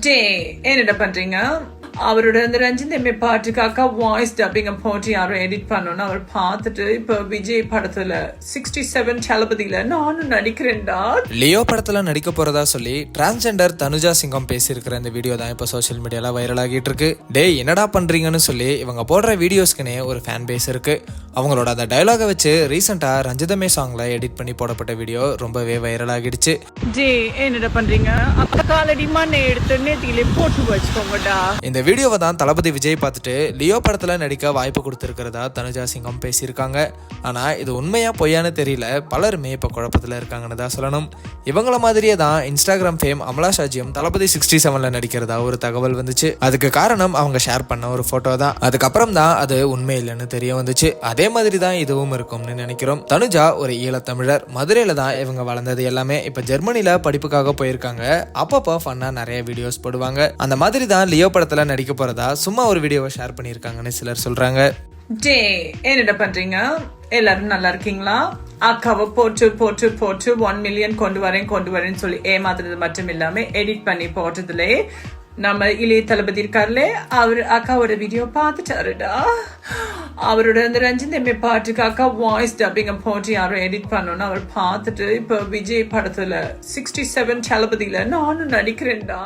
டே என்னடா பண்றீங்க? அவரோட அந்த ரஞ்சித் எம்ஏ பாட்டுக்காக வாய்ஸ் டப்பிங்க போட்டு யாரும் எடிட் பண்ணணும்னு அவர் பார்த்துட்டு இப்ப விஜய் படத்துல 67 தளபதியில நானும் நடிக்கிறேன்டா. லியோ படத்துல நடிக்க போறதா சொல்லி டிரான்ஸ்ஜெண்டர் தனுஜா சிங்கம் பேசியிருக்கிற இந்த வீடியோ தான் இப்ப சோசியல் மீடியால வைரல் ஆகிட்டு இருக்கு. டேய் என்னடா பண்றீங்கன்னு சொல்லி இவங்க போடுற வீடியோஸ்க்குனே ஒரு ஃபேன் பேஸ் இருக்கு. அவங்களோட அந்த டயலாக வச்சு ரீசெண்டா ரஞ்சிதமே சாங்ல எடிட் பண்ணி போடப்பட்ட வீடியோ ரொம்பவே வைரல் ஆகிடுச்சு. டே என்னடா பண்றீங்க? காலடி மண்ணை எடுத்து நேத்திலே போட்டு வச்சுக்கோங்கடா. இந்த வீடியோவை தான் தளபதி விஜய் பார்த்துட்டு லியோ படத்துல நடிக்க வாய்ப்பு கொடுத்திருக்கிறதா தனுஜா சிங்கம் பேசியிருக்காங்க. ஆனா இது உண்மையா பொய்யான்னு தெரியல. பலருமே இப்ப குழப்பத்துல இருக்காங்கன்னு தான் சொல்லணும். இவங்கள மாதிரியே தான் இன்ஸ்டாகிராம் ஃபேம் அமலா ஷாஜியும் தளபதி 67ல நடிக்கிறதா ஒரு தகவல் வந்துச்சு. அதுக்கு காரணம் அவங்க ஷேர் பண்ண ஒரு போட்டோ தான். அதுக்கப்புறம் தான் அது உண்மை இல்லைன்னு தெரிய வந்துச்சு. அதே மாதிரி தான் இதுவும் இருக்கும்னு நினைக்கிறோம். தனுஜா ஒரு ஈழத்தமிழர். மதுரையில தான் இவங்க வளர்ந்தது எல்லாமே. இப்ப ஜெர்மனில படிப்புக்காக போயிருக்காங்க. அப்பப்போ ஃபன்னா நிறைய வீடியோஸ் போடுவாங்க. அந்த மாதிரி தான் லியோ படத்துல நடிக்க போறதா சும்மா ஒரு வீடியோவை ஷேர் பண்ணியிருக்காங்கன்னு சிலர் சொல்றாங்க. டே என்னடா பண்றீங்க? எல்லாரும் நல்லா இருக்கீங்களா? அக்காவை போட்டு 1 மில்லியன் கொண்டு வரேன்னு சொல்லி ஏமாத்துறது மட்டும் இல்லாம எடிட் பண்ணி போட்டதுலே நம்ம இளைய தளபதி இருக்காருலே அவரு அக்காவோட வீடியோ பார்த்துட்டாருடா. அவரோட அந்த ரஞ்சித் எம்ஏ பாட்டுக்காக வாய்ஸ் டப்பிங்க போட்டு யாரும் எடிட் பண்ணணும்னு அவர் பார்த்துட்டு இப்ப விஜய் படத்துல 67 தளபதியில நானும் நடிக்கிறேன்டா.